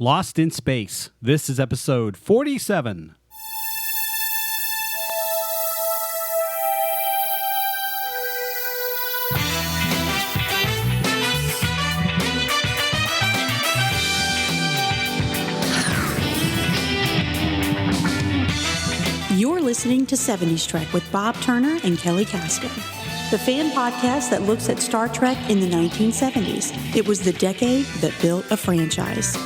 Lost in Space. This is episode 47. You're listening to 70s Trek with Bob Turner and Kelly Casto, the fan podcast that looks at Star Trek in the 1970s. It was the decade that built a franchise.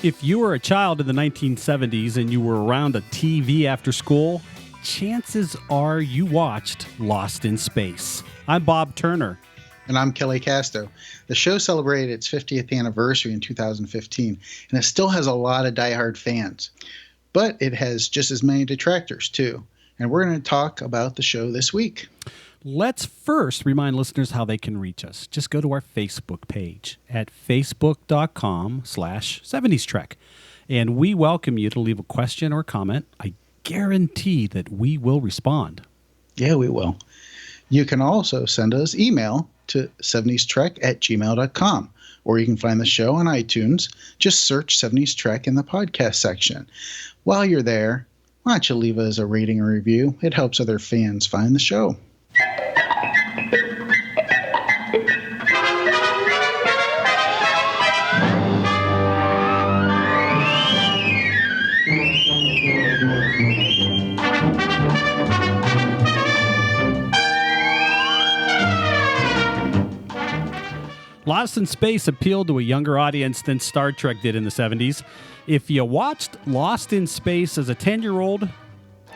If you were a child in the 1970s and you were around a TV after school, chances are you watched Lost in Space. I'm Bob Turner. And I'm Kelly Casto. The show celebrated its 50th anniversary in 2015, and it still has a lot of diehard fans. But it has just as many detractors, too. And we're going to talk about the show this week. Let's first remind listeners how they can reach us. Just go to our Facebook page at facebook.com/70strek. And we welcome you to leave a question or comment. I guarantee that we will respond. Yeah, we will. You can also send us email to 70strek@gmail.com, or you can find the show on iTunes. Just search 70s Trek in the podcast section. While you're there, why don't you leave us a rating or review? It helps other fans find the show. Lost in Space appealed to a younger audience than Star Trek did in the 70s. If you watched Lost in Space as a 10-year-old,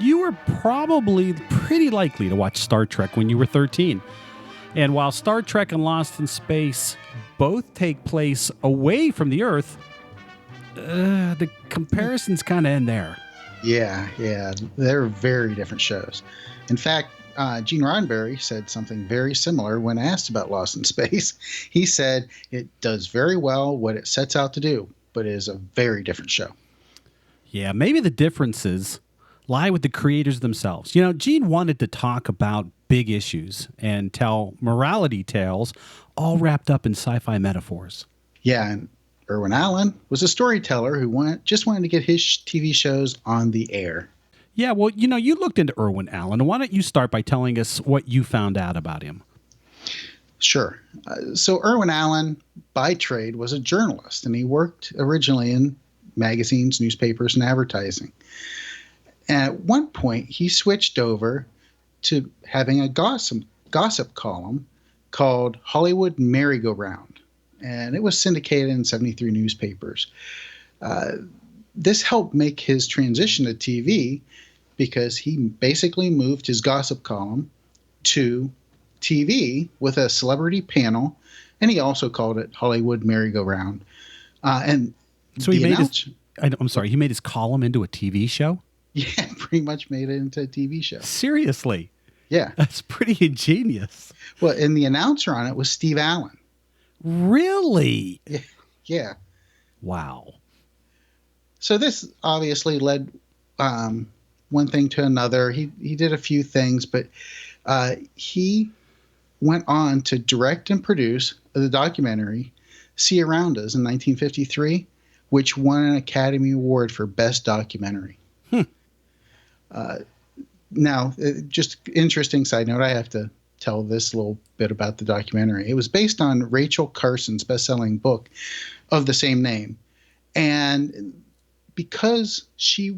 you were probably pretty likely to watch Star Trek when you were 13. And while Star Trek and Lost in Space both take place away from the Earth, the comparisons kind of end there. Yeah. They're very different shows. In fact, Gene Roddenberry said something very similar when asked about Lost in Space. He said it does very well what it sets out to do, but it is a very different show. Yeah, maybe the differences lie with the creators themselves. You know, Gene wanted to talk about big issues and tell morality tales all wrapped up in sci-fi metaphors. Yeah, and Irwin Allen was a storyteller who just wanted to get his TV shows on the air. Yeah, well, you know, you looked into Irwin Allen. Why don't you start by telling us what you found out about him? Sure. So Irwin Allen, by trade, was a journalist, and he worked originally in magazines, newspapers, and advertising. And at one point, he switched over to having a gossip column called Hollywood Merry-Go-Round, and it was syndicated in 73 newspapers. This helped make his transition to TV because he basically moved his gossip column to TV with a celebrity panel, and he also called it Hollywood Merry-Go-Round. And so he made he made his column into a TV show? Yeah, pretty much made it into a TV show. Seriously? Yeah. That's pretty ingenious. Well, and the announcer on it was Steve Allen. Really? Yeah. Wow. So this obviously led one thing to another. He did a few things, but he went on to direct and produce the documentary See Around Us in 1953, which won an Academy Award for Best Documentary. Now, just interesting side note, I have to tell this little bit about the documentary. It was based on Rachel Carson's best-selling book of the same name. And because she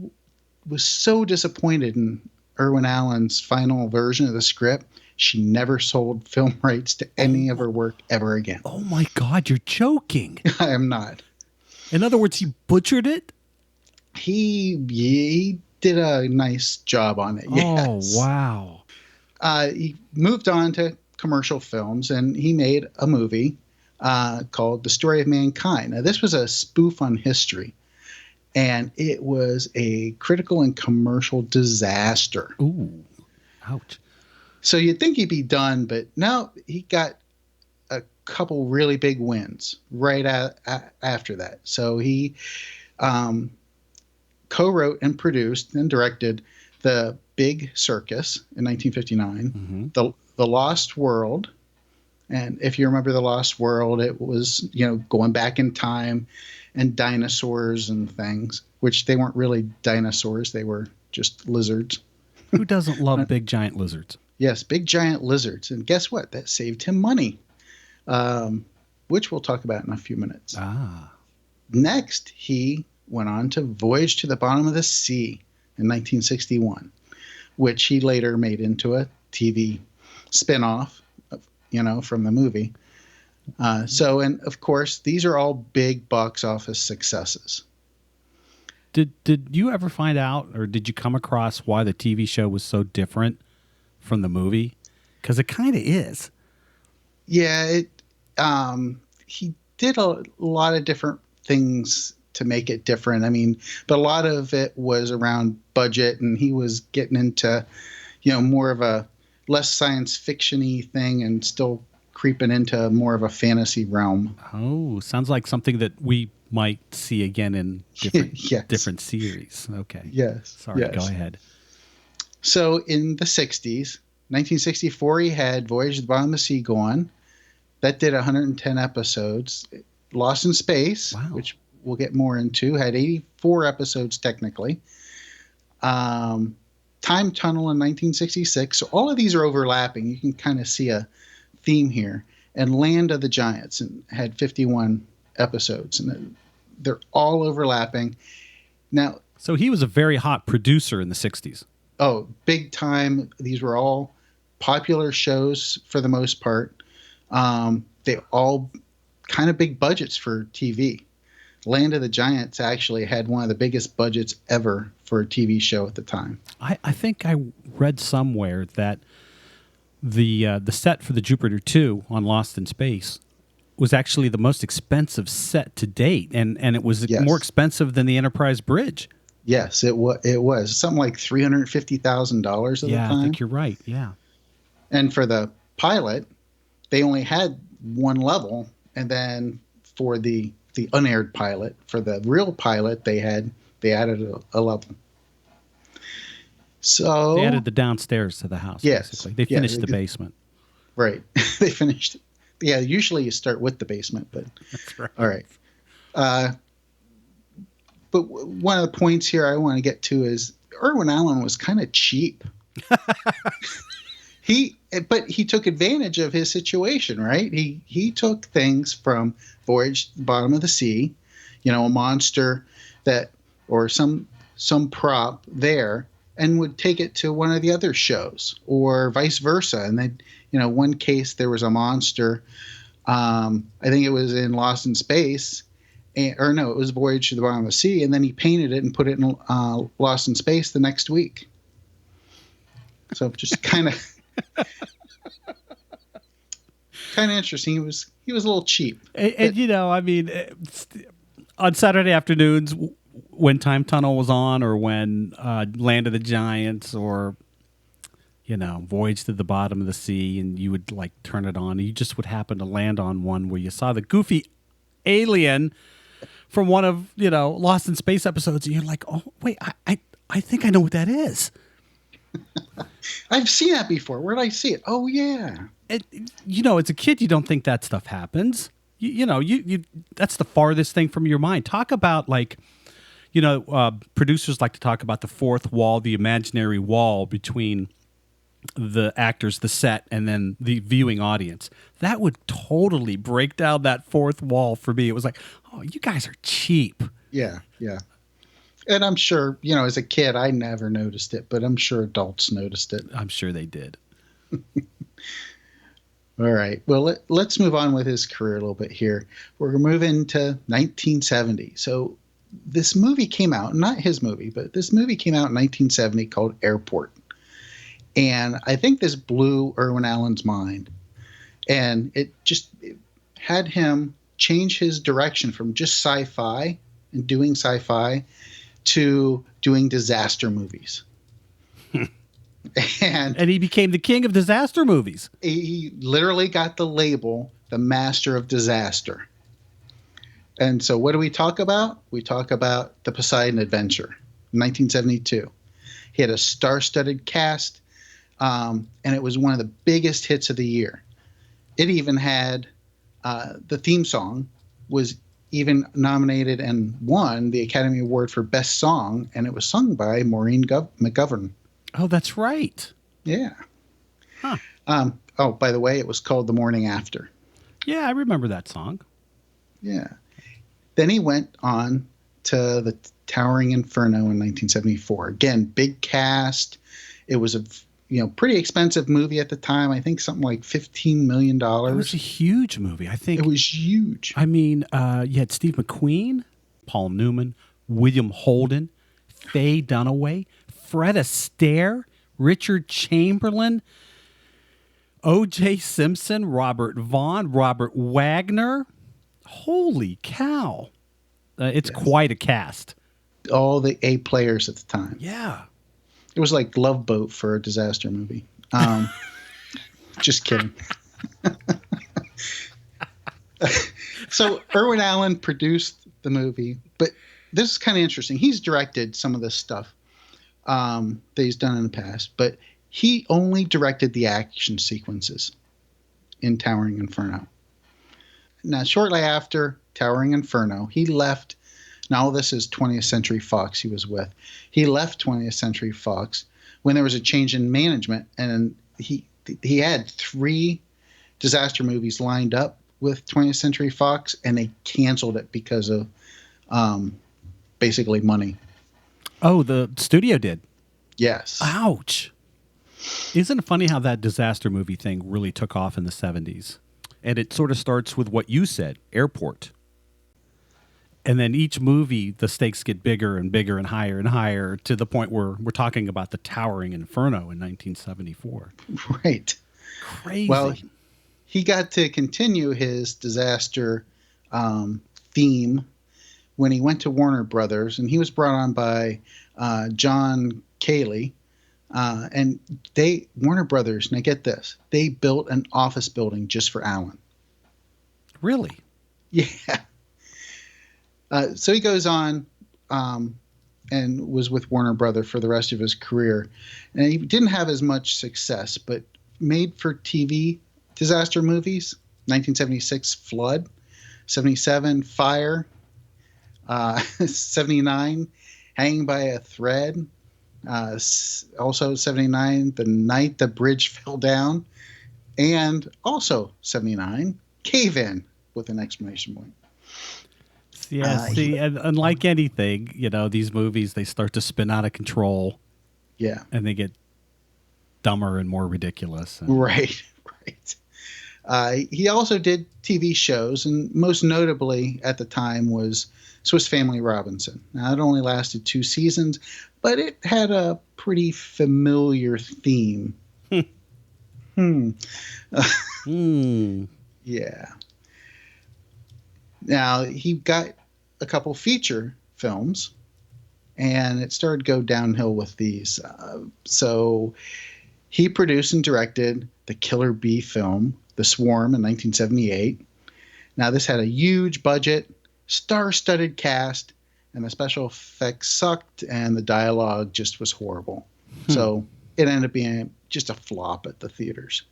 was so disappointed in Irwin Allen's final version of the script, she never sold film rights to any of her work ever again. Oh my God, you're joking. I am not. In other words, he butchered it? He did a nice job on it, yes. Oh, wow. He moved on to commercial films, and he made a movie called The Story of Mankind. Now, this was a spoof on history, and it was a critical and commercial disaster. Ooh, ouch. So you'd think he'd be done, but no, he got a couple really big wins right after that. So he co-wrote and produced and directed The Big Circus in 1959, The Lost World, And if you remember The Lost World, it was, going back in time and dinosaurs and things, which they weren't really dinosaurs. They were just lizards. Who doesn't love big giant lizards? Yes, big giant lizards. And guess what? That saved him money, which we'll talk about in a few minutes. Next, he went on to Voyage to the Bottom of the Sea in 1961, which he later made into a TV spinoff, from the movie. And of course, these are all big box office successes. Did you ever find out, or did you come across why the TV show was so different from the movie? Because it kind of is. Yeah, he did a lot of different things to make it different. I mean, but a lot of it was around budget, and he was getting into, more of a less science fiction-y thing and still creeping into more of a fantasy realm. Oh, sounds like something that we might see again in different, yes. different series. Okay. Yes. Sorry, yes. Go ahead. So in the 60s, 1964, he had Voyage to the Bottom of the Sea go on. That did 110 episodes. Lost in Space, wow. which we'll get more into, had 84 episodes technically. Time Tunnel in 1966. So all of these are overlapping. You can kind of see a theme here. And Land of the Giants and had 51 episodes. And they're all overlapping. Now, so he was a very hot producer in the 60s. Oh, big time. These were all popular shows for the most part. They all kind of big budgets for TV. Land of the Giants actually had one of the biggest budgets ever for a TV show at the time. I think I read somewhere that the set for the Jupiter 2 on Lost in Space was actually the most expensive set to date, and it was more expensive than the Enterprise Bridge. Yes, it was something like $350,000 at the time. Yeah, I think you're right. Yeah, and for the pilot, they only had one level, and then for the unaired pilot, for the real pilot, they added a level. So they added the downstairs to the house. Yes, basically. They finished the basement. Right, they finished. Yeah, usually you start with the basement, but that's right. All right. But one of the points here I want to get to is Irwin Allen was kind of cheap. But he took advantage of his situation, right? He took things from Voyage to the Bottom of the Sea, a monster or some prop there, and would take it to one of the other shows, or vice versa. And then, one case there was a monster. I think it was in Lost in Space. It was Voyage to the Bottom of the Sea, and then he painted it and put it in Lost in Space the next week. So just kind of interesting. He was a little cheap. And on Saturday afternoons when Time Tunnel was on, or when Land of the Giants, or Voyage to the Bottom of the Sea, and you would like turn it on, and you just would happen to land on one where you saw the goofy alien from one of Lost in Space episodes, and you're like, oh wait, I think I know what that is. I've seen that before. Where did I see it? Oh yeah. As a kid, you don't think that stuff happens. You that's the farthest thing from your mind. Talk about producers like to talk about the fourth wall, the imaginary wall between the actors, the set, and then the viewing audience. That would totally break down that fourth wall for me. It was like, oh, you guys are cheap. Yeah, yeah. And I'm sure, as a kid, I never noticed it, but I'm sure adults noticed it. I'm sure they did. All right. Well, let's move on with his career a little bit here. We're moving to 1970. So this movie came out, not his movie, but this movie came out in 1970 called Airport. And I think this blew Irwin Allen's mind. And it had him change his direction from just sci-fi and doing sci-fi to doing disaster movies. and he became the king of disaster movies. He literally got the label, the master of disaster. And so what do we talk about? We talk about The Poseidon Adventure, 1972. He had a star-studded cast. And it was one of the biggest hits of the year. it even had the theme song was even nominated and won the Academy Award for Best Song, and it was sung by Maureen McGovern. Oh, that's right. Yeah. Huh. Oh, by the way, it was called The Morning After. Yeah, I remember that song. Yeah. Then he went on to the Towering Inferno in 1974. Again, big cast. It was a pretty expensive movie at the time. I think something like $15 million. It was a huge movie. I think it was huge. I mean, you had Steve McQueen, Paul Newman, William Holden, Faye Dunaway, Fred Astaire, Richard Chamberlain, O.J. Simpson, Robert Vaughn, Robert Wagner. Holy cow. It's quite a cast. All the A players at the time. Yeah. It was like Love Boat for a disaster movie. Just kidding. So Irwin Allen produced the movie, but this is kind of interesting. He's directed some of this stuff that he's done in the past, but he only directed the action sequences in Towering Inferno. Now, shortly after Towering Inferno, he left. Now, all this is 20th Century Fox he was with. He left 20th Century Fox when there was a change in management, and he had 3 disaster movies lined up with 20th Century Fox, and they canceled it because of basically money. Oh, the studio did? Yes. Ouch. Isn't it funny how that disaster movie thing really took off in the 70s? And it sort of starts with what you said, Airport. And then each movie, the stakes get bigger and bigger and higher to the point where we're talking about the Towering Inferno in 1974. Right. Crazy. Well, he got to continue his disaster theme when he went to Warner Brothers, and he was brought on by John Cayley. And Warner Brothers, now get this, they built an office building just for Allen. Really? Yeah. So he goes on and was with Warner Brothers for the rest of his career. And he didn't have as much success, but made for TV disaster movies. 1976, Flood. 77, Fire. 79, Hanging by a Thread. Also 79, The Night the Bridge Fell Down. And also 79, Cave In, with an exclamation point. Yeah, and unlike anything, these movies, they start to spin out of control. Yeah. And they get dumber and more ridiculous. Right. He also did TV shows, and most notably at the time was Swiss Family Robinson. Now, it only lasted 2 seasons, but it had a pretty familiar theme. Yeah. Now, he got a couple feature films, and it started to go downhill with these. So he produced and directed the Killer Bee film, The Swarm, in 1978. Now, this had a huge budget, star-studded cast, and the special effects sucked, and the dialogue just was horrible. So it ended up being just a flop at the theaters.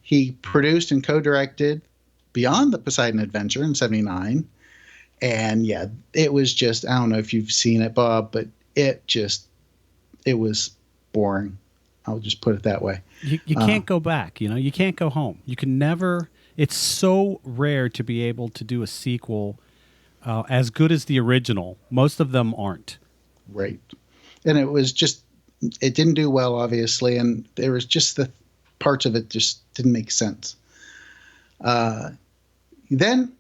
He produced and co-directed Beyond the Poseidon Adventure in 79. And yeah, it was just, I don't know if you've seen it, Bob, but it was boring. I'll just put it that way. You can't go back, you can't go home. You can never, it's so rare to be able to do a sequel as good as the original. Most of them aren't. Right. And it was just, it didn't do well, obviously. And there was just the parts of it just didn't make sense. He then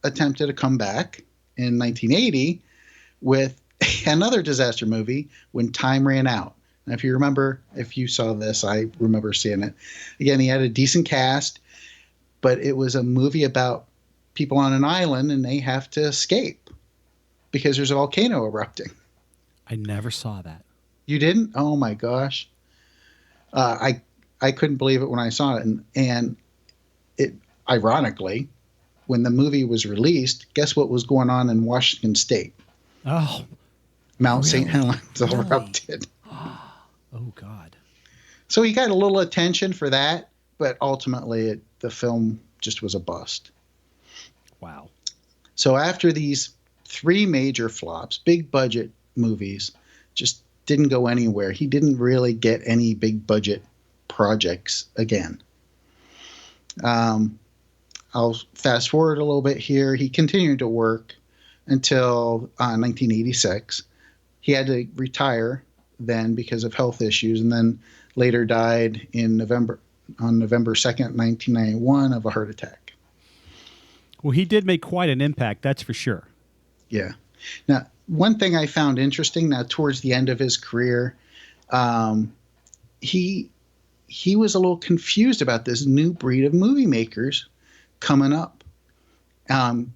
attempted a comeback in 1980 with another disaster movie, When Time Ran Out. And if you remember, if you saw this, I remember seeing it. Again, he had a decent cast, but it was a movie about people on an island and they have to escape because there's a volcano erupting. I never saw that. You didn't? Oh my gosh. I couldn't believe it when I saw it. And it, ironically, when the movie was released, guess what was going on in Washington State? Oh. Mount St. Helens erupted. Oh, God. So he got a little attention for that, but ultimately the film just was a bust. Wow. So after these 3 major flops, big budget movies just didn't go anywhere. He didn't really get any big budget projects again. I'll fast forward a little bit here. He continued to work until 1986. He had to retire then because of health issues, and then later died on November 2nd, 1991 of a heart attack. Well, he did make quite an impact, that's for sure. Yeah. Now, one thing I found interesting, now towards the end of his career, he was a little confused about this new breed of movie makers coming up.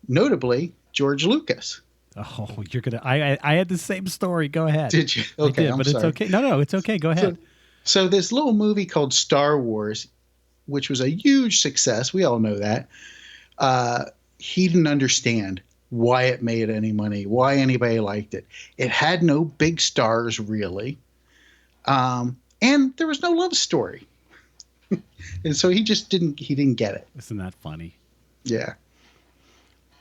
Notably, George Lucas. Oh, you're gonna. I had the same story. Go ahead. Did you? Okay, I'm sorry. It's okay. No, it's okay. Go ahead. So this little movie called Star Wars, which was a huge success, we all know that. He didn't understand why it made any money, why anybody liked it. It had no big stars really, and there was no love story, and so he didn't get it. Isn't that funny? Yeah.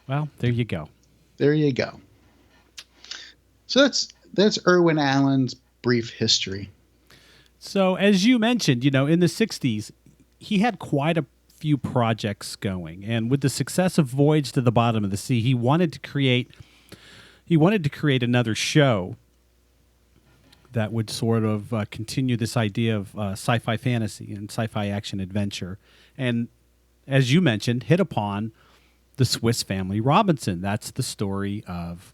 Well, there you go. There you go. So that's Irwin Allen's brief history. So as you mentioned, in the 60s, he had quite a few projects going. And with the success of Voyage to the Bottom of the Sea, he wanted to create another show that would sort of continue this idea of sci-fi fantasy and sci-fi action adventure. And as you mentioned, hit upon the Swiss Family Robinson. That's the story of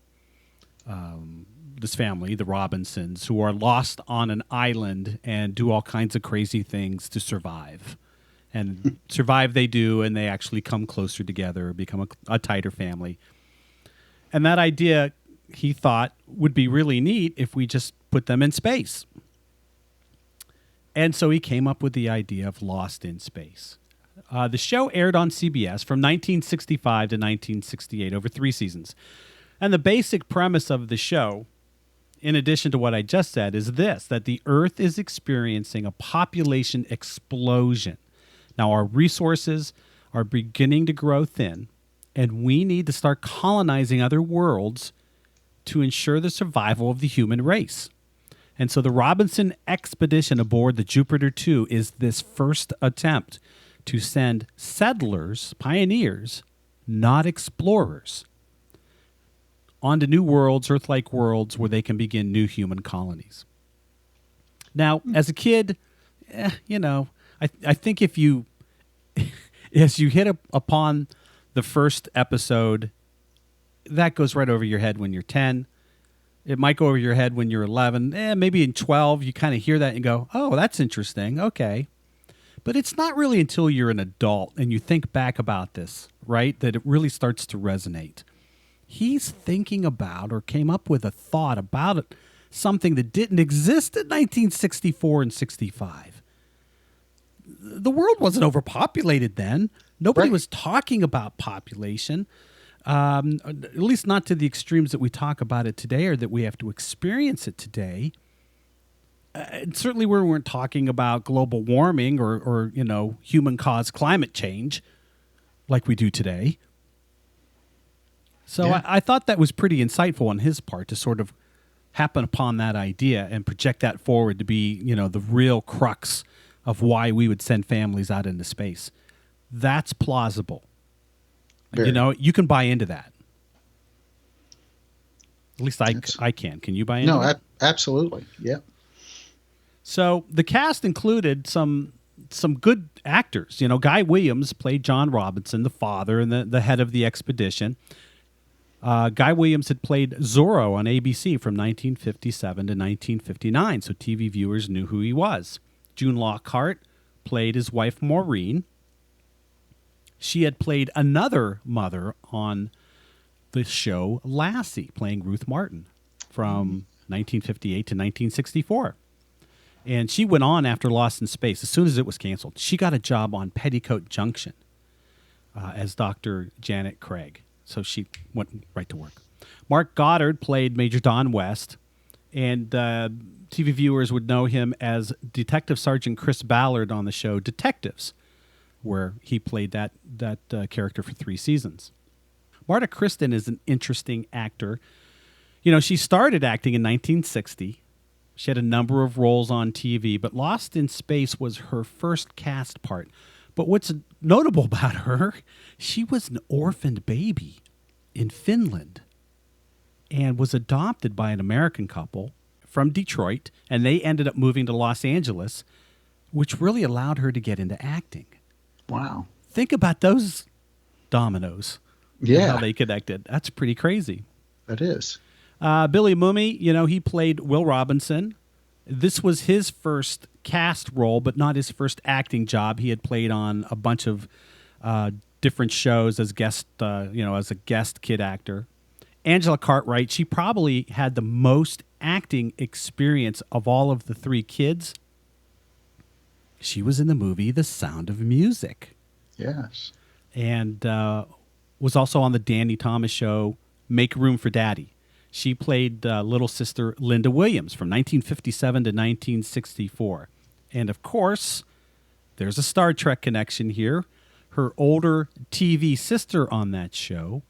this family, the Robinsons, who are lost on an island and do all kinds of crazy things to survive. And survive they do, and they actually come closer together, become a tighter family. And that idea, he thought, would be really neat if we just put them in space. And so he came up with the idea of Lost in Space. The show aired on CBS from 1965 to 1968 over 3 seasons. And the basic premise of the show, in addition to what I just said, is this, that the Earth is experiencing a population explosion. Now, our resources are beginning to grow thin, and we need to start colonizing other worlds to ensure the survival of the human race. And so the Robinson expedition aboard the Jupiter 2 is this first attempt to send settlers, pioneers, not explorers, onto new worlds, Earth-like worlds, where they can begin new human colonies. Now, as a kid, I think if you, as you hit upon the first episode, that goes right over your head when you're 10. It might go over your head when you're 11. Maybe in 12, you kind of hear that and go, oh, that's interesting. Okay. But it's not really until you're an adult and you think back about this, right, that it really starts to resonate. He's thinking about or came up with a thought about it, something that didn't exist in 1964 and 65. The world wasn't overpopulated then. Nobody was talking about population, at least not to the extremes that we talk about it today or that we have to experience it today. And certainly we weren't talking about global warming or human-caused climate change like we do today. So yeah. I thought that was pretty insightful on his part to sort of happen upon that idea and project that forward to be, the real crux of why we would send families out into space. That's plausible. Very. You can buy into that. At least I can. Can you buy into that? No, absolutely. Yeah. So the cast included some good actors. Guy Williams played John Robinson, the father and the head of the expedition. Guy Williams had played Zorro on ABC from 1957 to 1959, so TV viewers knew who he was. June Lockhart played his wife Maureen. She had played another mother on the show Lassie, playing Ruth Martin from 1958 to 1964. And she went on after Lost in Space. As soon as it was canceled, she got a job on Petticoat Junction as Dr. Janet Craig. So she went right to work. Mark Goddard played Major Don West, and TV viewers would know him as Detective Sergeant Chris Ballard on the show Detectives. where he played that character for 3 seasons. Marta Kristen is an interesting actor. You know, she started acting in 1960. She had a number of roles on TV, but Lost in Space was her first cast part. But what's notable about her, she was an orphaned baby in Finland and was adopted by an American couple from Detroit, and they ended up moving to Los Angeles, which really allowed her to get into acting. Wow. Think about those dominoes. Yeah. How they connected. That's pretty crazy. That is. Billy Mumy, you know, he played Will Robinson. This was his first cast role, but not his first acting job. He had played on a bunch of different shows as as a guest kid actor. Angela Cartwright, she probably had the most acting experience of all of the 3 kids. She was in the movie The Sound of Music. Yes. And was also on the Danny Thomas show, Make Room for Daddy. She played little sister Linda Williams from 1957 to 1964. And of course, there's a Star Trek connection here. Her older TV sister on that show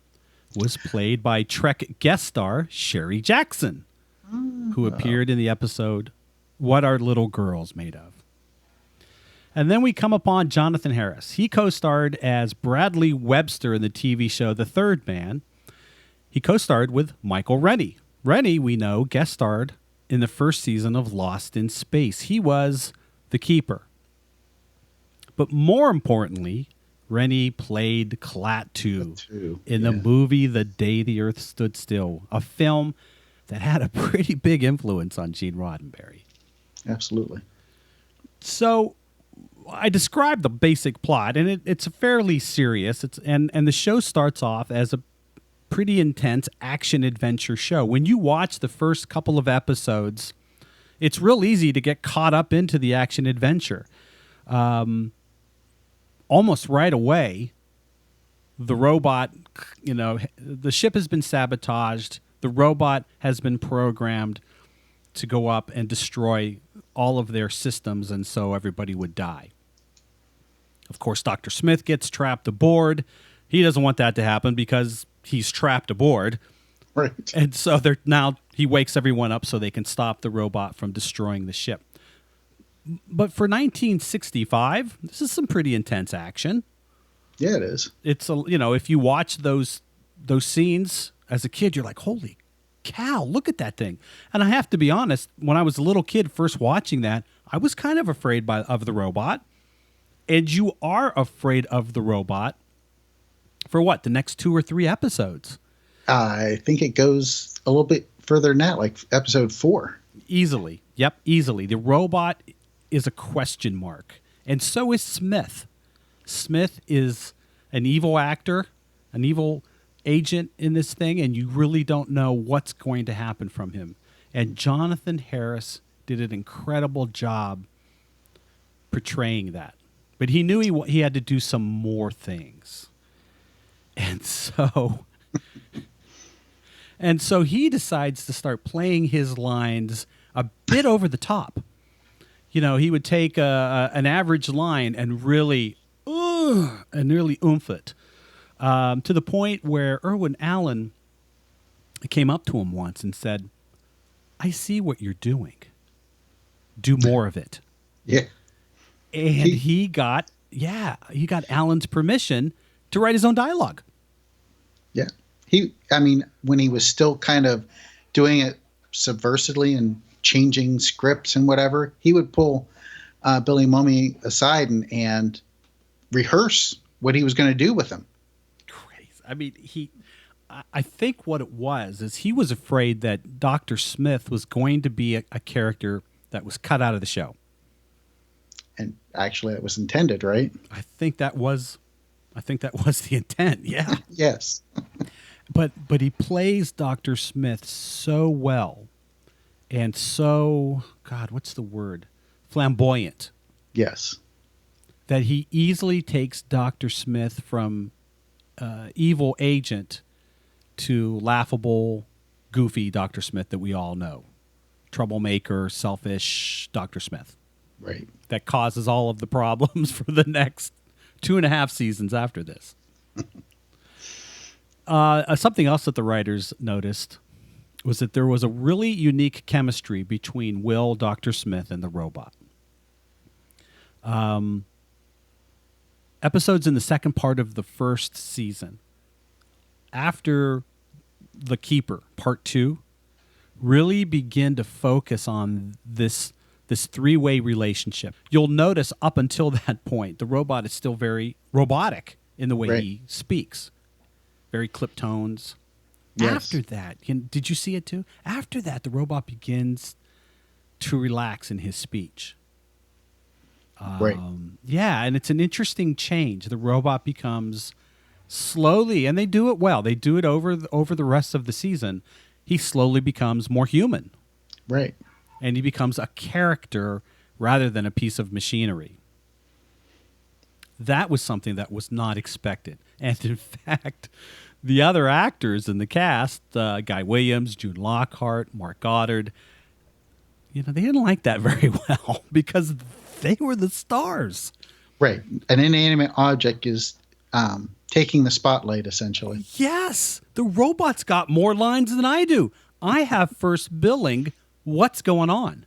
was played by Trek guest star Sherry Jackson, who appeared in the episode What Are Little Girls Made Of? And then we come upon Jonathan Harris. He co-starred as Bradley Webster in the TV show The Third Man. He co-starred with Michael Rennie. Rennie, we know, guest starred in the first season of Lost in Space. He was the keeper. But more importantly, Rennie played Klaatu in the movie The Day the Earth Stood Still, a film that had a pretty big influence on Gene Roddenberry. Absolutely. So I described the basic plot, and it's fairly serious. And the show starts off as a pretty intense action-adventure show. When you watch the first couple of episodes, it's real easy to get caught up into the action-adventure. Almost right away, the robot, the ship has been sabotaged. The robot has been programmed to go up and destroy all of their systems, and so everybody would die. Of course, Dr. Smith gets trapped aboard. He doesn't want that to happen because he's trapped aboard. Right. And so he wakes everyone up so they can stop the robot from destroying the ship. But for 1965, this is some pretty intense action. Yeah, it is. It's if you watch those scenes as a kid, you're like, holy cow, look at that thing. And I have to be honest, when I was a little kid first watching that, I was kind of afraid of the robot. And you are afraid of the robot for what, the next 2 or 3 episodes? I think it goes a little bit further than that, like episode 4. Easily. Yep, easily. The robot is a question mark. And so is Smith. Smith is an evil actor, an evil agent in this thing, and you really don't know what's going to happen from him. And Jonathan Harris did an incredible job portraying that. But he knew he had to do some more things. And so he decides to start playing his lines a bit over the top. He would take an average line and really oomph it to the point where Irwin Allen came up to him once and said, "I see what you're doing. Do more of it." Yeah. And he got Allen's permission to write his own dialogue. Yeah. When he was still kind of doing it subversively and changing scripts and whatever, he would pull Billy Mumy aside and rehearse what he was going to do with him. Crazy. I think what it was is he was afraid that Dr. Smith was going to be a character that was cut out of the show. And actually, it was intended, right? I think that was the intent. Yeah. Yes. But he plays Dr. Smith so well, and so, God, what's the word? Flamboyant. Yes. That he easily takes Dr. Smith from evil agent to laughable, goofy Dr. Smith that we all know. Troublemaker, selfish Dr. Smith. Right. That causes all of the problems for the next 2.5 seasons after this. Something else that the writers noticed was that there was a really unique chemistry between Will, Dr. Smith, and the robot. Episodes in the second part of the first season, after The Keeper, part 2, really begin to focus on this three-way relationship. You'll notice up until that point, the robot is still very robotic in the way he speaks. Very clipped tones. Yes. After that, did you see it too? After that, the robot begins to relax in his speech. Yeah, and it's an interesting change. The robot becomes slowly, and they do it well. They do it over the rest of the season. He slowly becomes more human. Right. And he becomes a character rather than a piece of machinery. That was something that was not expected. And in fact, the other actors in the cast, Guy Williams, June Lockhart, Mark Goddard, they didn't like that very well because they were the stars. Right. An inanimate object is taking the spotlight, essentially. Yes. The robot's got more lines than I do. I have first billing. What's going on?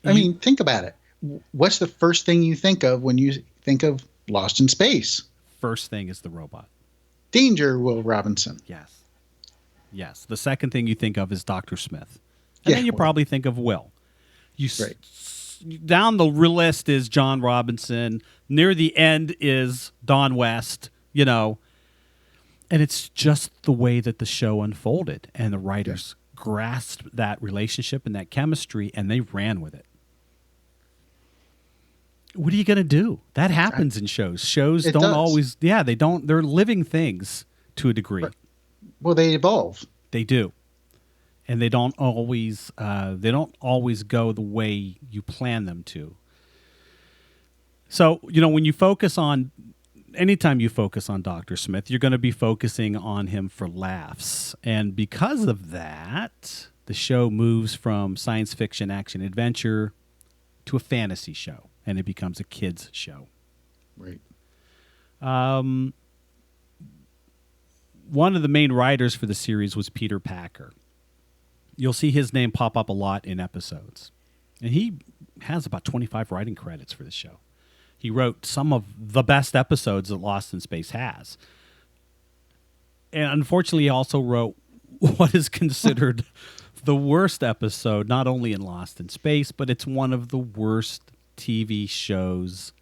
I mean, think about it. What's the first thing you think of when you think of Lost in Space? First thing is the robot. Danger, Will Robinson. Yes. The second thing you think of is Dr. Smith. And then you probably think of Will. Down the list is John Robinson. Near the end is Don West, And it's just the way that the show unfolded. And the writers grasped that relationship and that chemistry, and they ran with it. What are you going to do? That happens in shows. Shows don't always, they don't, they're living things to a degree. Well, they evolve. They do. And they don't always go the way you plan them to. So, when you focus on, anytime you focus on Dr. Smith, you're going to be focusing on him for laughs. And because of that, the show moves from science fiction, action, adventure to a fantasy show. And it becomes a kids' show. Right. One of the main writers for the series was Peter Packer. You'll see his name pop up a lot in episodes. And he has about 25 writing credits for the show. He wrote some of the best episodes that Lost in Space has. And unfortunately, he also wrote what is considered the worst episode, not only in Lost in Space, but it's one of the worst TV shows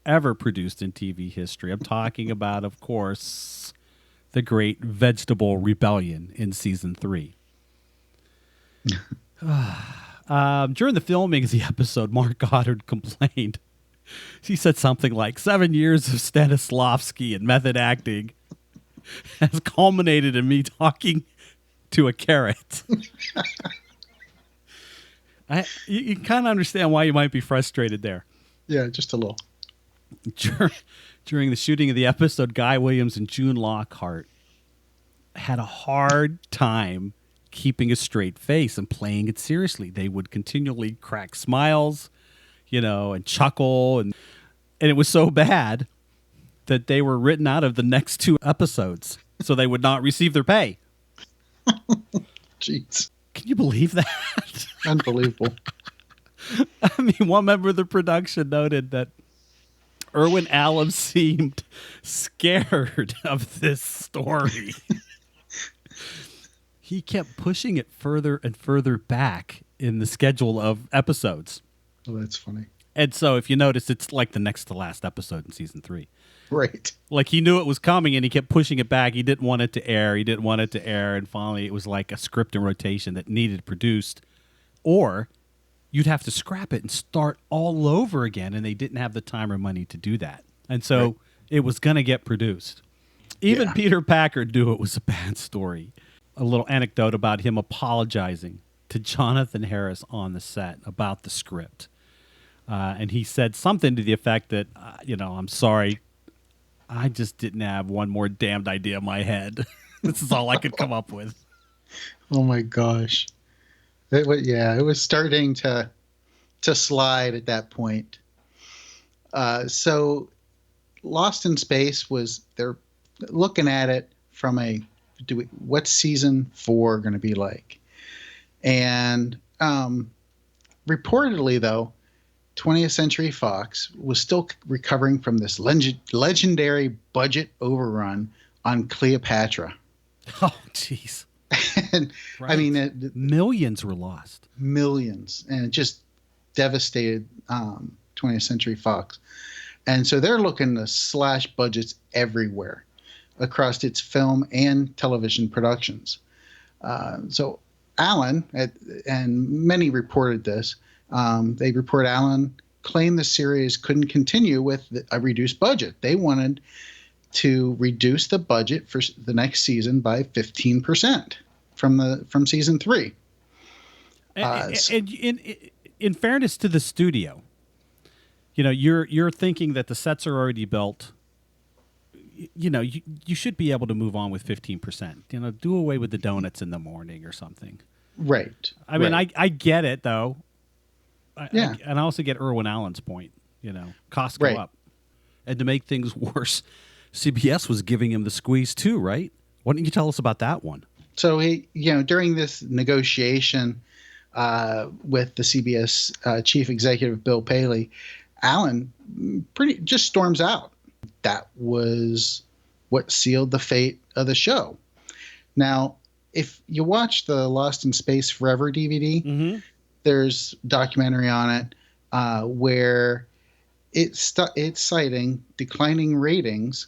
ever produced in TV history. I'm talking about, of course, the Great Vegetable Rebellion in season 3. During the filming of the episode, Mark Goddard complained. He said something like, 7 years of Stanislavski and method acting has culminated in me talking to a carrot. You kind of understand why you might be frustrated there. Yeah, just a little. During the shooting of the episode, Guy Williams and June Lockhart had a hard time keeping a straight face and playing it seriously. They would continually crack smiles, and chuckle. And it was so bad that they were written out of the next 2 episodes so they would not receive their pay. Jeez. Can you believe that? Unbelievable. I mean, one member of the production noted that Irwin Allen seemed scared of this story. He kept pushing it further and further back in the schedule of episodes. Oh, that's funny. And so if you notice, it's like the next to last episode in season 3. Right. Like he knew it was coming and he kept pushing it back. He didn't want it to air. And finally it was like a script in rotation that needed produced. Or you'd have to scrap it and start all over again. And they didn't have the time or money to do that. And so it was going to get produced. Even Peter Packer knew it was a bad story. A little anecdote about him apologizing to Jonathan Harris on the set about the script. And he said something to the effect that, I'm sorry, I just didn't have one more damned idea in my head. This is all I could come up with. Oh my gosh. It was starting to slide at that point. So Lost in Space they're looking at it from what's season 4 going to be like? And reportedly, though, 20th Century Fox was still recovering from this legendary budget overrun on Cleopatra. Oh, jeez. And right. I mean, millions were lost. Millions. And it just devastated 20th Century Fox. And so they're looking to slash budgets everywhere across its film and television productions. So Allen, and many reported this, they report Allen claimed the series couldn't continue with a reduced budget. They wanted to reduce the budget for the next season by 15% from season 3. And in fairness to the studio, you're thinking that the sets are already built. You should be able to move on with 15%. Do away with the donuts in the morning or something. Right. I mean, I get it though. Yeah. And I also get Irwin Allen's point. Costs go up, and to make things worse, CBS was giving him the squeeze too, right? Why don't you tell us about that one? So he, during this negotiation with the CBS chief executive Bill Paley, Allen just storms out. That was what sealed the fate of the show. Now, if you watch the Lost in Space Forever DVD, there's a documentary on it where it's citing declining ratings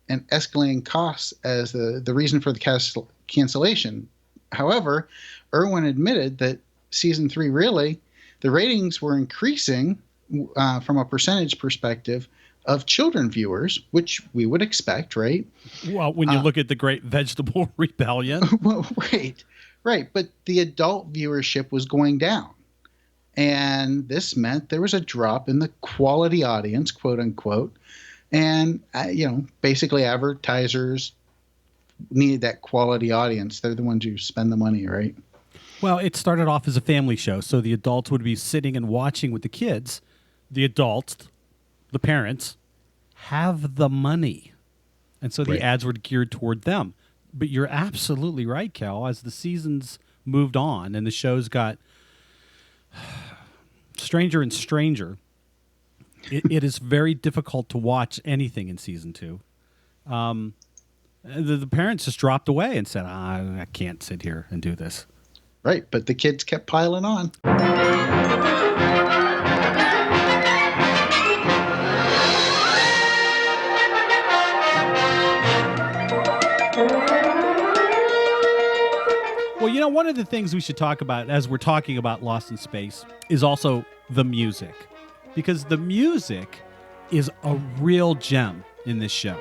and escalating costs as the reason for the cancellation. However, Irwin admitted that season 3 the ratings were increasing from a percentage perspective of children viewers, which we would expect, right? Well, when you look at the Great Vegetable Rebellion. Well, right. But the adult viewership was going down. And this meant there was a drop in the quality audience, quote unquote. And, basically advertisers needed that quality audience. They're the ones who spend the money, right? Well, it started off as a family show. So the adults would be sitting and watching with the kids. The adults, the parents, have the money. And so the ads were geared toward them. But you're absolutely right, Cal. As the seasons moved on and the shows got stranger and stranger, it is very difficult to watch anything in season 2. The parents just dropped away and said, I can't sit here and do this. Right, but the kids kept piling on. Well, one of the things we should talk about as we're talking about Lost in Space is also the music. Because the music is a real gem in this show.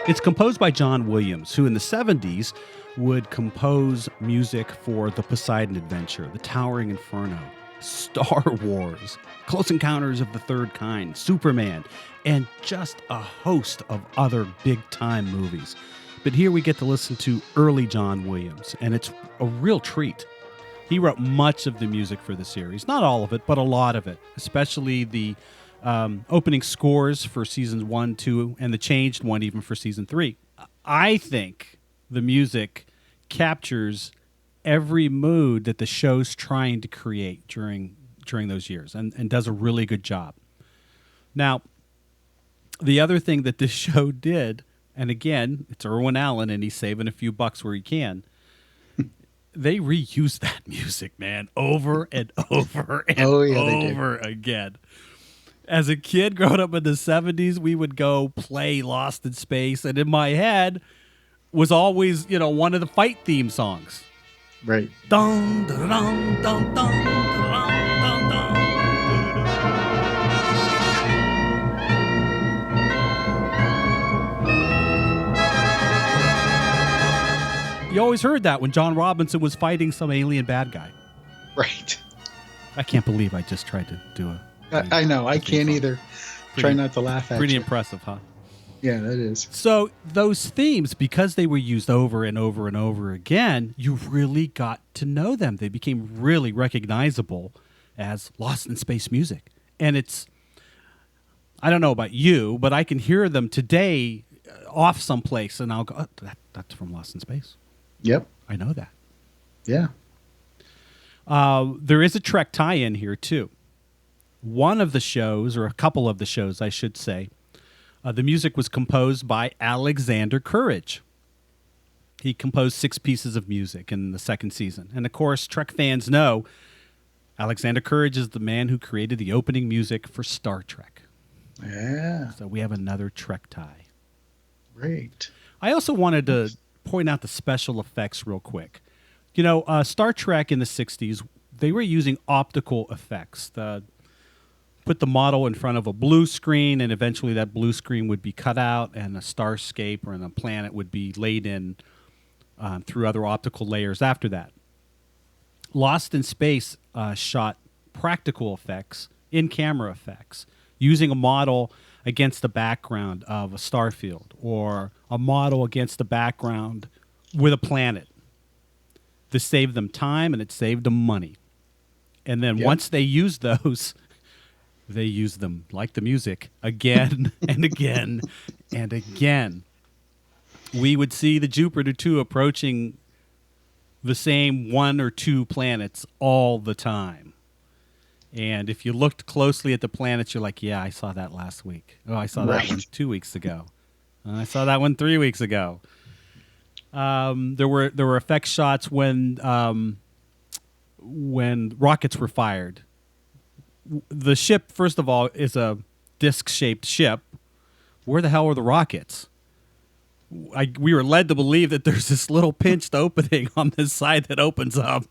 It's composed by John Williams, who in the 70s would compose music for The Poseidon Adventure, The Towering Inferno, Star Wars, Close Encounters of the Third Kind, Superman, and just a host of other big-time movies. But here we get to listen to early John Williams, and it's a real treat. He wrote much of the music for the series. Not all of it, but a lot of it, especially the opening scores for seasons 1, 2, and the changed one even for season 3. I think the music captures every mood that the show's trying to create during those years and does a really good job. Now, the other thing that this show did, and again, it's Irwin Allen and he's saving a few bucks where he can, they reuse that music, man, over and over and over again. As a kid growing up in the 70s, we would go play Lost in Space, and in my head was always, one of the fight theme songs. Right. Dun, dun, dun, dun, dun, dun, dun, dun. You always heard that when John Robinson was fighting some alien bad guy. Right. I can't believe I just tried to do a... I know. I can't either. Try not to laugh at Pretty you. impressive, huh? Yeah, that is. So those themes, because they were used over and over and over again, you really got to know them. They became really recognizable as Lost in Space music. And it's... I don't know about you, but I can hear them today off someplace, and I'll go, oh, that's from Lost in Space. Yep. I know that. Yeah. There is a Trek tie-in here, too. One of the shows, or a couple of the shows, I should say, the music was composed by Alexander Courage. He composed 6 pieces of music in the second season. And, of course, Trek fans know Alexander Courage is the man who created the opening music for Star Trek. Yeah. So we have another Trek tie. Great. I also wanted to point out the special effects real quick. You know, Star Trek in the 60s, they were using optical effects. Put the model in front of a blue screen, and eventually that blue screen would be cut out, and a starscape or a planet would be laid in through other optical layers after that. Lost in Space shot practical effects, in-camera effects, using a model against the background of a star field or a model against the background with a planet. This saved them time, and it saved them money. And then once they used those, they used them, like the music, again and again and again. We would see the Jupiter 2 approaching the same 1 or 2 planets all the time. And if you looked closely at the planets, you're like, yeah, I saw that last week. Oh, I saw that one 2 weeks ago. I saw that one 3 weeks ago. There were effect shots when rockets were fired. The ship, first of all, is a disc-shaped ship. Where the hell are the rockets? We were led to believe that there's this little pinched opening on this side that opens up,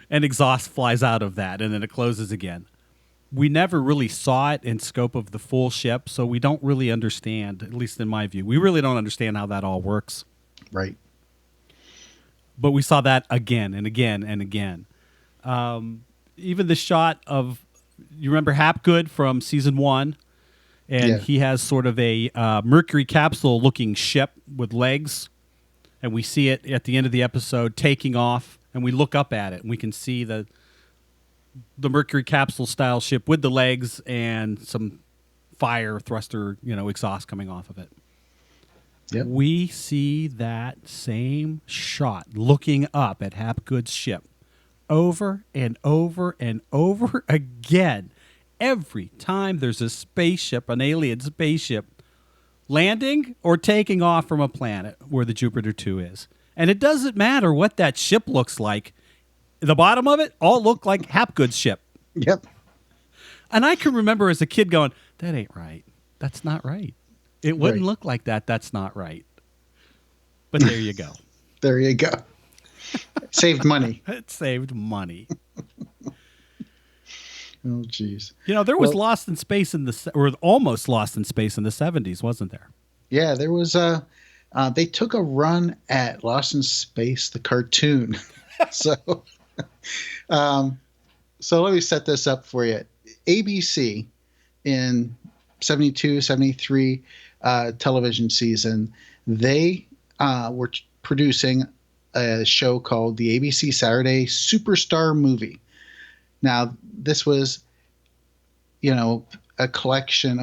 and exhaust flies out of that, and then it closes again. We never really saw it in scope of the full ship, so we don't really understand, at least in my view. We really don't understand how that all works. Right. But we saw that again and again and again. Even the shot of, you remember Hapgood from season 1? And he has sort of a Mercury capsule-looking ship with legs. And we see it at the end of the episode taking off, and we look up at it, and we can see the Mercury capsule-style ship with the legs and some fire thruster, exhaust coming off of it. Yep. We see that same shot looking up at Hapgood's ship over and over and over again. Every time there's a spaceship, an alien spaceship, landing or taking off from a planet where the Jupiter 2 is. And it doesn't matter what that ship looks like. The bottom of it all looked like Hapgood's ship. Yep. And I can remember as a kid going, that ain't right. That's not right. It wouldn't look like that. That's not right. But there you go. There you go. Saved money. It saved money. Oh, geez. There was Lost in Space or almost Lost in Space in the 70s, wasn't there? Yeah, there was they took a run at Lost in Space, the cartoon. So let me set this up for you. ABC in 72, 73 television season, they were producing a show called the ABC Saturday Superstar Movie. Now, this was, a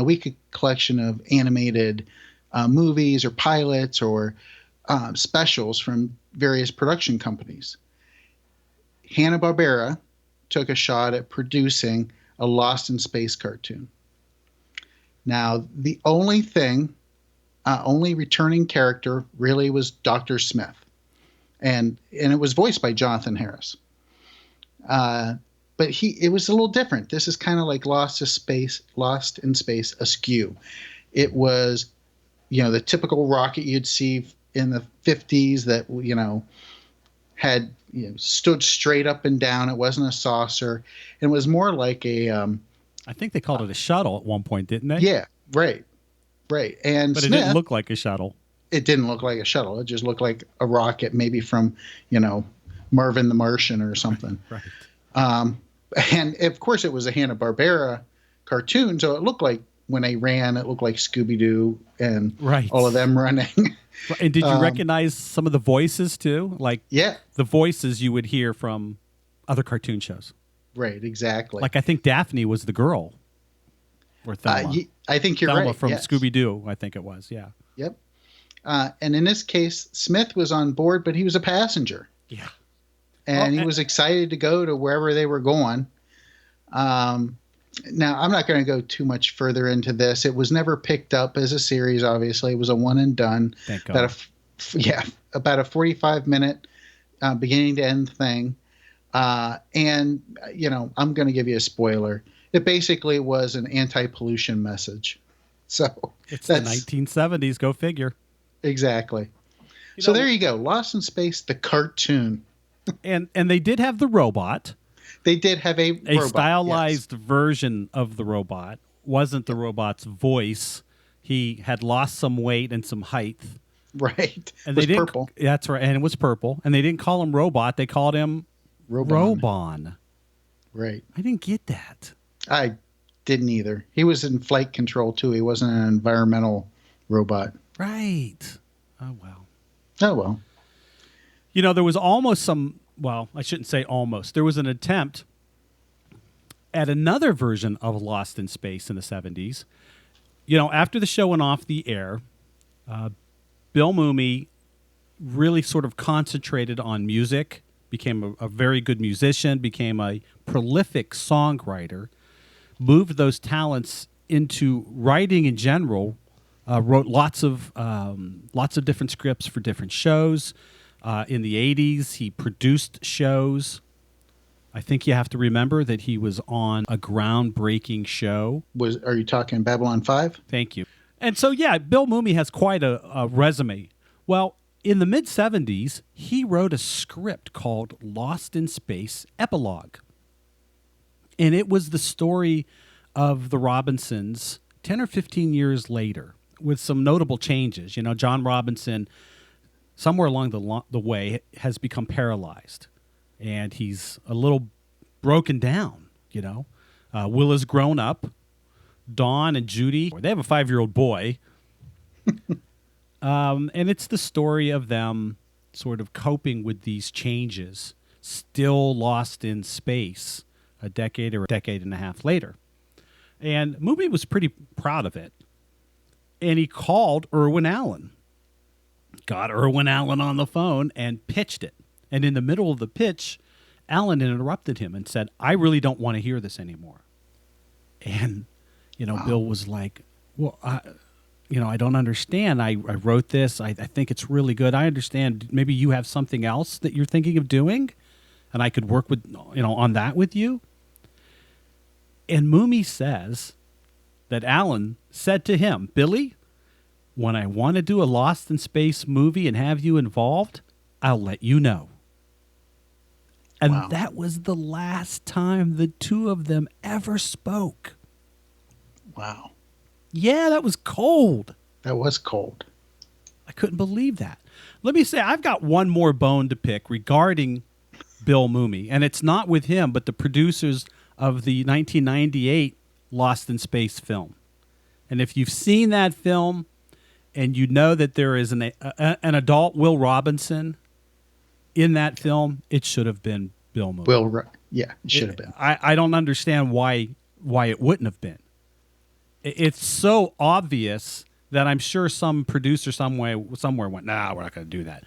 weekly collection of animated movies or pilots or specials from various production companies. Hanna-Barbera took a shot at producing a Lost in Space cartoon. Now, the only returning character really was Dr. Smith. And it was voiced by Jonathan Harris. But it was a little different. This is kind of like Lost in Space Askew. It was, the typical rocket you'd see in the 50s that, had stood straight up and down. It wasn't a saucer. It was more like a... I think they called it a shuttle at one point, didn't they? Yeah, right. And but Smith, it didn't look like a shuttle. It didn't look like a shuttle. It just looked like a rocket, maybe from, Marvin the Martian or something. Right. And of course, it was a Hanna-Barbera cartoon, so it looked like when they ran, it looked like Scooby-Doo and all of them running. And did you recognize some of the voices too? Like the voices you would hear from other cartoon shows. Right, exactly. Like I think Daphne was the girl Or Thelma. I think you're Thelma right. from yes. Scooby-Doo, I think it was. Yeah. Yep. And in this case, Smith was on board, but he was a passenger. Yeah. And he was excited to go to wherever they were going. Now, I'm not going to go too much further into this. It was never picked up as a series, obviously. It was a one and done. Thank God. About a 45-minute beginning to end thing. And, I'm going to give you a spoiler. It basically was an anti-pollution message. So it's the 1970s. Go figure. Exactly. So there you go. Lost in Space, the cartoon. And they did have the robot. They did have a robot, stylized version of the robot. Wasn't the robot's voice. He had lost some weight and some height. Right. And it was purple. That's right. And it was purple. And they didn't call him Robot. They called him Robon. Right. I didn't get that. I didn't either. He was in flight control, too. He wasn't an environmental robot. Right. Oh, well. Oh, well. There was almost some... Well, I shouldn't say almost. There was an attempt at another version of Lost in Space in the 70s. After the show went off the air, Bill Mumy really sort of concentrated on music, became a very good musician, became a prolific songwriter, moved those talents into writing in general, wrote lots of different scripts for different shows. In the 80s, he produced shows. I think you have to remember that he was on a groundbreaking show. Are you talking Babylon 5? Thank you. And so, Bill Mumy has quite a resume. Well, in the mid-70s, he wrote a script called Lost in Space Epilogue. And it was the story of the Robinsons 10 or 15 years later with some notable changes. John Robinson... somewhere along the way, has become paralyzed, and he's a little broken down, Will has grown up. Dawn and Judy, they have a 5-year-old boy. And it's the story of them sort of coping with these changes, still lost in space a decade or a decade and a half later. And Mumy was pretty proud of it. And he called Irwin Allen. Got Irwin Allen on the phone and pitched it. And in the middle of the pitch, Allen interrupted him and said, "I really don't want to hear this anymore." And, wow. Bill was like, "Well, I don't understand. I wrote this. I think it's really good. I understand. Maybe you have something else that you're thinking of doing, and I could work with, on that with you." And Mumy says that Allen said to him, "Billy, when I want to do a Lost in Space movie and have you involved, I'll let you know." And that was the last time the two of them ever spoke. Wow. Yeah, that was cold. That was cold. I couldn't believe that. Let me say, I've got one more bone to pick regarding Bill Mumy, and it's not with him, but the producers of the 1998 Lost in Space film. And if you've seen that film, and you know that there is an adult Will Robinson in that film, it should have been Bill Mumy. It should have been. I don't understand why it wouldn't have been. It's so obvious that I'm sure some producer somewhere went, "Nah, we're not going to do that."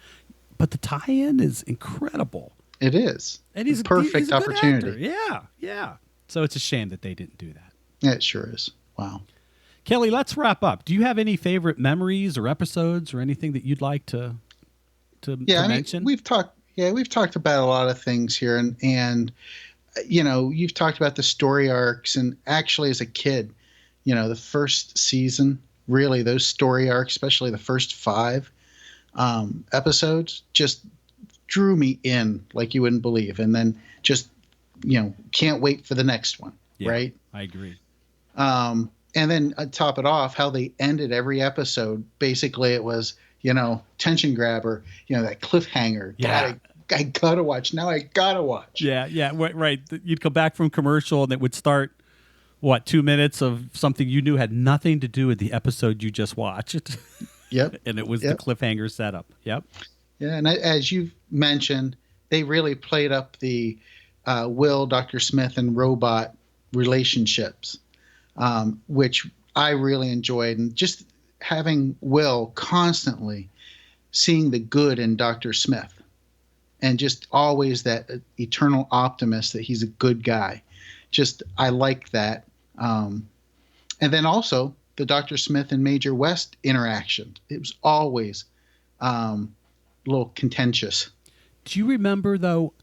But the tie-in is incredible. It is. And he's a perfect he's a good opportunity. actor. Yeah. So it's a shame that they didn't do that. Yeah, it sure is. Wow. Kelly, let's wrap up. Do you have any favorite memories or episodes or anything that you'd like to mention? We've talked about a lot of things here, and you've talked about the story arcs, and actually as a kid, the first season, really those story arcs, especially the first 5 episodes, just drew me in like you wouldn't believe, and then just can't wait for the next one. Yeah, right? I agree. And then top it off, how they ended every episode. Basically, it was, tension grabber, that cliffhanger. Yeah. God, I gotta watch. Now I gotta watch. Yeah. Right. You'd come back from commercial and it would start, 2 minutes of something you knew had nothing to do with the episode you just watched. Yep. And it was the cliffhanger setup. Yep. Yeah. And as you've mentioned, they really played up the Will, Dr. Smith, and robot relationships. which I really enjoyed. And just having Will constantly seeing the good in Dr. Smith and just always that eternal optimist that he's a good guy. Just, I like that. And then also the Dr. Smith and Major West interaction. It was always a little contentious. Do you remember, though,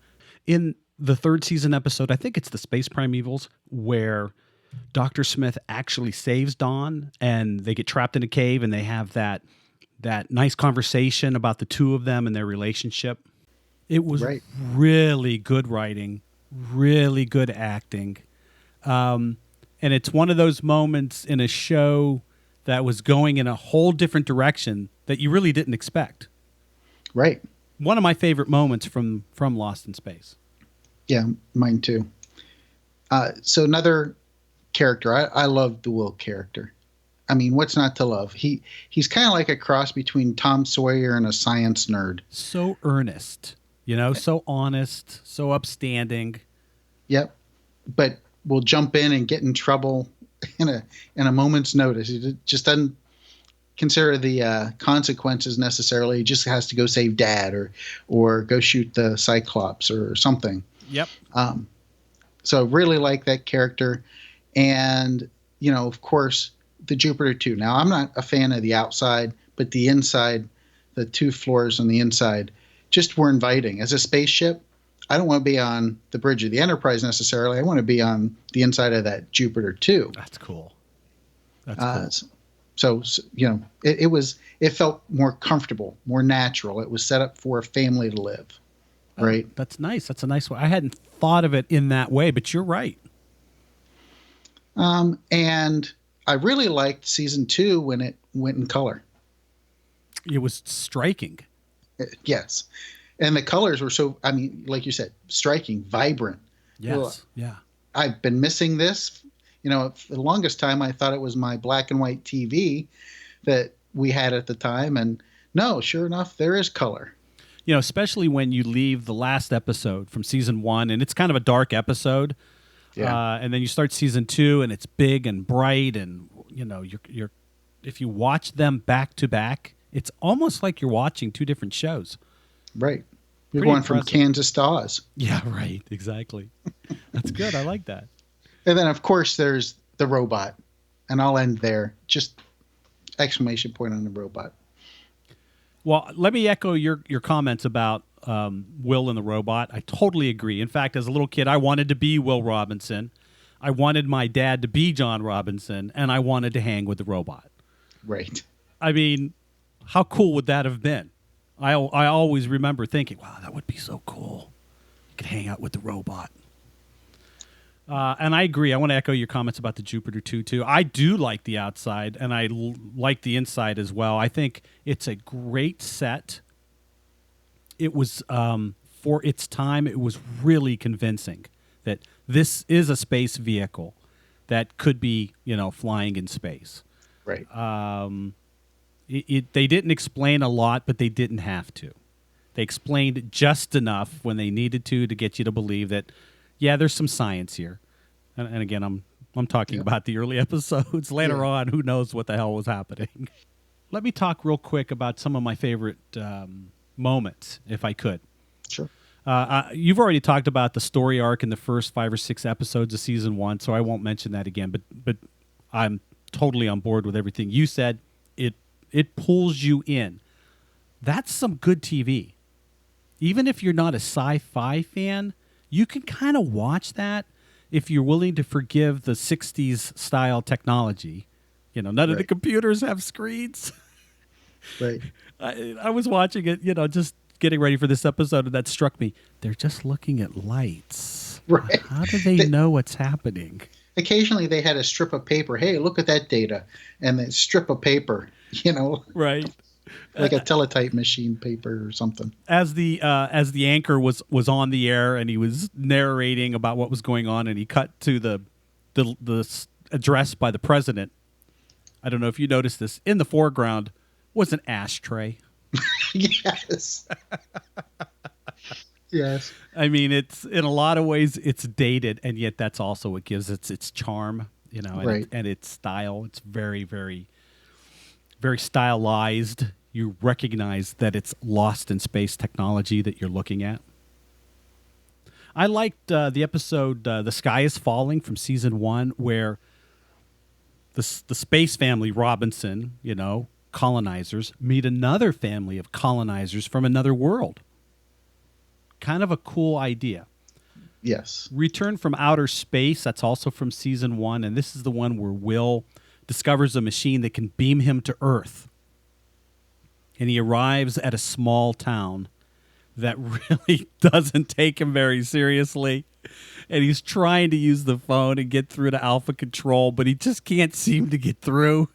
in the third season episode, I think it's the Space Primevals, where Dr. Smith actually saves Dawn and they get trapped in a cave and they have that nice conversation about the two of them and their relationship? It was really good writing, really good acting. And it's one of those moments in a show that was going in a whole different direction that you really didn't expect. Right. One of my favorite moments from Lost in Space. Yeah, mine too. So another character, I love the Will character. I mean, what's not to love? He's kind of like a cross between Tom Sawyer and a science nerd. So earnest, so honest, so upstanding. Yep. But will jump in and get in trouble in a moment's notice. He just doesn't consider the consequences necessarily. He just has to go save Dad or go shoot the Cyclops or something. Yep. So really like that character. And, of course, the Jupiter 2. Now, I'm not a fan of the outside, but the inside, the 2 floors on the inside, just were inviting. As a spaceship, I don't want to be on the bridge of the Enterprise necessarily. I want to be on the inside of that Jupiter 2. That's cool. That's cool. So it felt more comfortable, more natural. It was set up for a family to live. Right. That's nice. That's a nice way. I hadn't thought of it in that way, but you're right. And I really liked season 2 when it went in color. It was striking. Yes. And the colors were so, I mean, like you said, striking, vibrant. Yes. Well, yeah. I've been missing this. For the longest time, I thought it was my black and white TV that we had at the time. And no, sure enough, there is color. Especially when you leave the last episode from season 1, and it's kind of a dark episode. Yeah. And then you start season 2, and it's big and bright, and you're if you watch them back to back, it's almost like you're watching 2 different shows. Right. You're Pretty going impressive. from Kansas to Oz. Yeah, right. Exactly. That's good. I like that. And then, of course, there's the robot, and I'll end there. Just exclamation point on the robot. Well, let me echo your comments about Will and the robot. I totally agree. In fact, as a little kid, I wanted to be Will Robinson. I wanted my dad to be John Robinson, and I wanted to hang with the robot. Right. I mean, how cool would that have been? I always remember thinking, wow, that would be so cool. You could hang out with the robot. And I agree. I want to echo your comments about the Jupiter 2, too. I do like the outside, and I like the inside as well. I think it's a great set. It was, for its time, it was really convincing that this is a space vehicle that could be, flying in space. Right. They didn't explain a lot, but they didn't have to. They explained just enough when they needed to get you to believe that, yeah, there's some science here. And again, I'm talking about the early episodes. Later on, who knows what the hell was happening. Let me talk real quick about some of my favorite moments, if I could. Sure. You've already talked about the story arc in the first 5 or 6 episodes of season 1, so I won't mention that again. But I'm totally on board with everything you said. It pulls you in. That's some good TV. Even if you're not a sci-fi fan, you can kind of watch that if you're willing to forgive the 60s style technology. None of the computers have screens. Right. I was watching it, just getting ready for this episode, and that struck me. They're just looking at lights. Right. How do they know what's happening? Occasionally they had a strip of paper. Hey, look at that data. And the strip of paper, Right. Like a teletype machine paper or something. As the anchor was on the air and he was narrating about what was going on, and he cut to the address by the president. I don't know if you noticed this. In the foreground was an ashtray. Yes. I mean, it's in a lot of ways it's dated, and yet that's also what gives it its charm. and, Right. and its style. It's very, very, very stylized. You recognize that it's lost in space technology that you're looking at. I liked the episode "The Sky Is Falling" from season 1, where the space family Robinson, colonizers, meet another family of colonizers from another world. Kind of a cool idea. Yes. Return from Outer Space, that's also from season 1, and this is the one where Will discovers a machine that can beam him to Earth. And he arrives at a small town that really doesn't take him very seriously. And he's trying to use the phone and get through to Alpha Control, but he just can't seem to get through.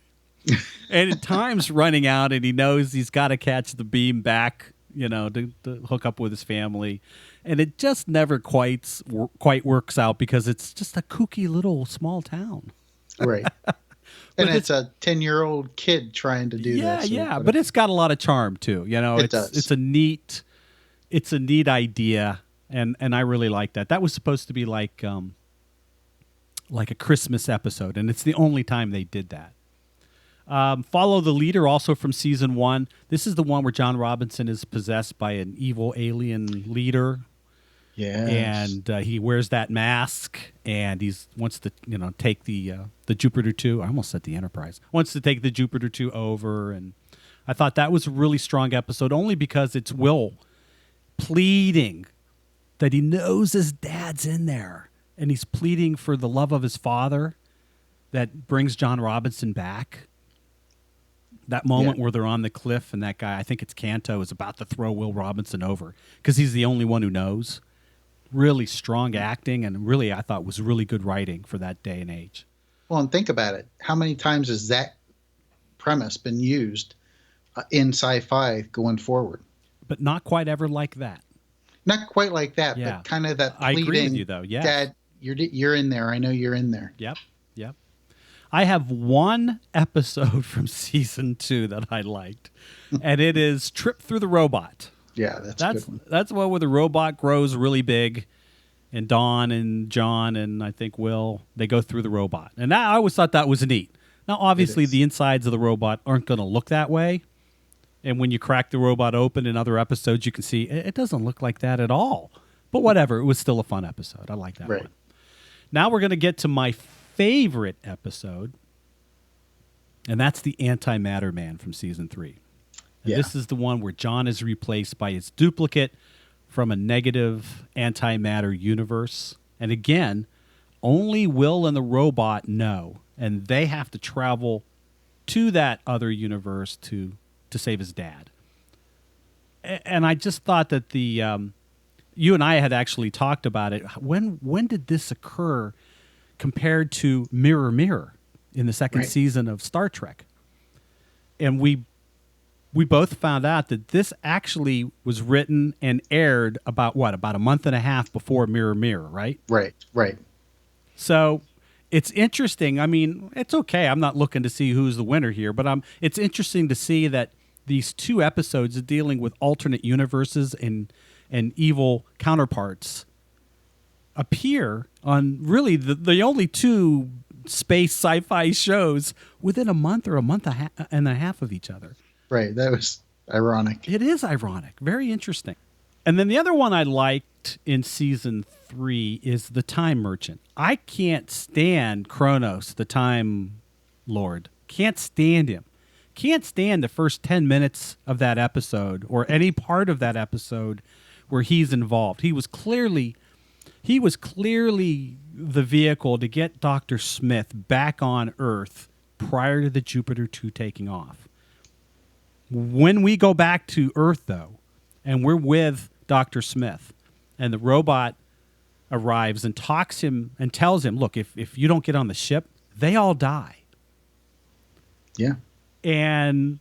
And time's running out, and he knows he's got to catch the beam back, to hook up with his family. And it just never quite works out because it's just a kooky little small town. Right. And it's a 10-year-old kid trying to do this. Yeah, but it's got a lot of charm too. It does. It's a neat idea, and I really like that. That was supposed to be like a Christmas episode, and it's the only time they did that. Follow the Leader, also from season 1. This is the one where John Robinson is possessed by an evil alien leader. Yes. And he wears that mask, and he wants to, take the Jupiter 2. I almost said the Enterprise. Wants to take the Jupiter 2 over, and I thought that was a really strong episode, only because it's Will pleading that he knows his dad's in there, and he's pleading for the love of his father that brings John Robinson back. That moment where they're on the cliff, and that guy, I think it's Casto, is about to throw Will Robinson over because he's the only one who knows. Really strong acting, and really, I thought, was really good writing for that day and age. Well, and think about it. How many times has that premise been used in sci-fi going forward? But not quite ever like that. Not quite like that, Yeah. but kind of that I pleading. agree with you, though. Yes. Dad, you're in there. I know you're in there. Yep. I have one episode from season 2 that I liked, and it is Trip Through the Robot. Yeah, that's a good one. That's one where the robot grows really big, and Dawn and John and I think Will, they go through the robot. And I always thought that was neat. Now, obviously, the insides of the robot aren't going to look that way. And when you crack the robot open in other episodes, you can see it doesn't look like that at all. But whatever, it was still a fun episode. I like that one. Now we're going to get to my favorite episode, and that's the Antimatter Man from season 3. And this is the one where John is replaced by his duplicate from a negative antimatter universe. And again, only Will and the robot know, and they have to travel to that other universe to save his dad. And I just thought that you and I had actually talked about it. When did this occur compared to Mirror Mirror in the second season of Star Trek? And we both found out that this actually was written and aired about a month and a half before Mirror Mirror, right? Right. So it's interesting. I mean, it's okay. I'm not looking to see who's the winner here, but it's interesting to see that these two episodes dealing with alternate universes and evil counterparts appear on really the only two space sci-fi shows within a month or a month and a half of each other. Right. That was ironic. It is ironic. Very interesting. And then the other one I liked in season 3 is The Time Merchant. I can't stand Kronos, the Time Lord. Can't stand him. Can't stand the first 10 minutes of that episode or any part of that episode where he's involved. He was clearly the vehicle to get Dr. Smith back on Earth prior to the Jupiter 2 taking off. When we go back to Earth, though, and we're with Dr. Smith, and the robot arrives and talks him and tells him, look, if you don't get on the ship, they all die. Yeah. And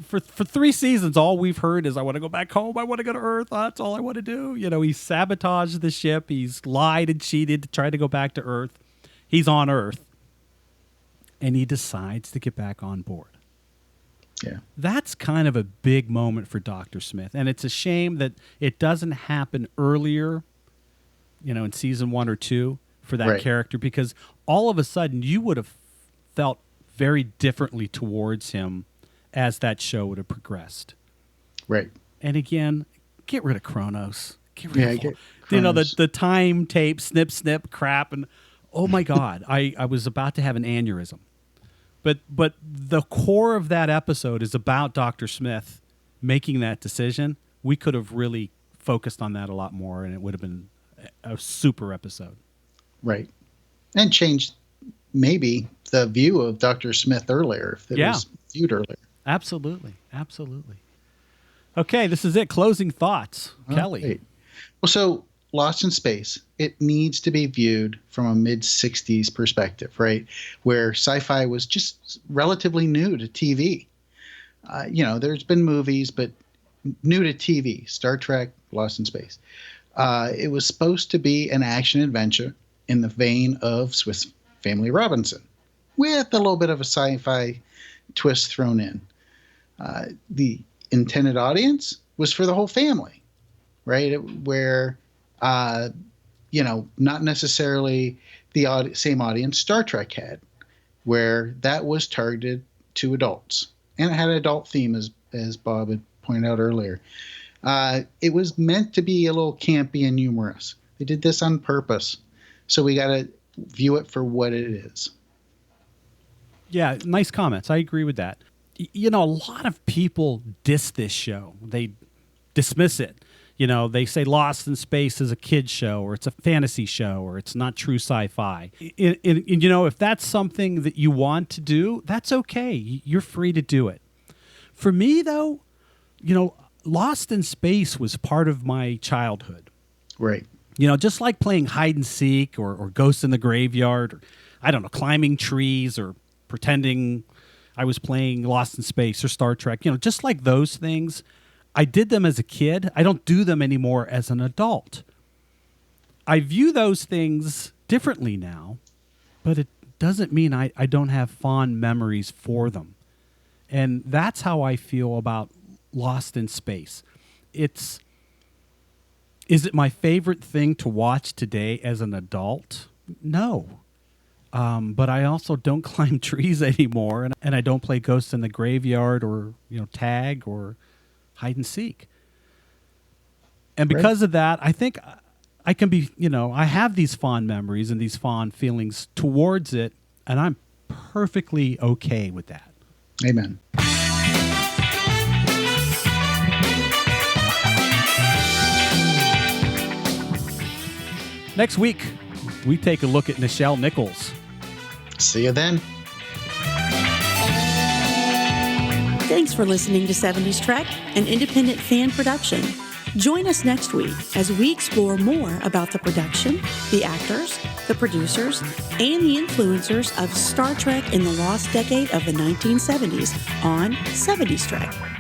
for 3 seasons, all we've heard is, I want to go back home. I want to go to Earth. That's all I want to do. You know, he sabotaged the ship. He's lied and cheated to try to go back to Earth. He's on Earth. And he decides to get back on board. Yeah. That's kind of a big moment for Dr. Smith. And it's a shame that it doesn't happen earlier, in season 1 or 2 for that character, because all of a sudden you would have felt very differently towards him as that show would have progressed. Right. And again, get rid of Kronos. Get rid of get the time tape, snip, snip crap. And oh my God, I was about to have an aneurysm. But the core of that episode is about Dr. Smith making that decision. We could have really focused on that a lot more, and it would have been a super episode. Right. And changed maybe the view of Dr. Smith earlier, if it was viewed earlier. Absolutely. Okay, this is it. Closing thoughts. Kelly. Right. Well, so Lost in Space, it needs to be viewed from a mid-'60s perspective, right? Where sci-fi was just relatively new to TV. There's been movies, but new to TV. Star Trek, Lost in Space. It was supposed to be an action adventure in the vein of Swiss Family Robinson, with a little bit of a sci-fi twist thrown in. The intended audience was for the whole family, right? Where, not necessarily the same audience Star Trek had, where that was targeted to adults. And it had an adult theme, as Bob had pointed out earlier. It was meant to be a little campy and humorous. They did this on purpose. So we got to view it for what it is. Yeah, nice comments. I agree with that. A lot of people diss this show. They dismiss it. They say Lost in Space is a kid's show, or it's a fantasy show, or it's not true sci-fi. If that's something that you want to do, that's okay. You're free to do it. For me, though, Lost in Space was part of my childhood. Right. Just like playing hide and seek or Ghosts in the Graveyard, or, I don't know, climbing trees or pretending I was playing Lost in Space or Star Trek, just like those things. I did them as a kid. I don't do them anymore as an adult. I view those things differently now, but it doesn't mean I don't have fond memories for them. And that's how I feel about Lost in Space. Is it my favorite thing to watch today as an adult? No. But I also don't climb trees anymore, and I don't play Ghosts in the Graveyard or tag or hide and seek. And because of that, I think I can be, I have these fond memories and these fond feelings towards it, and I'm perfectly okay with that. Amen. Next week, we take a look at Nichelle Nichols. See you then. Thanks for listening to 70s Trek, an independent fan production. Join us next week as we explore more about the production, the actors, the producers, and the influencers of Star Trek in the lost decade of the 1970s on 70s Trek.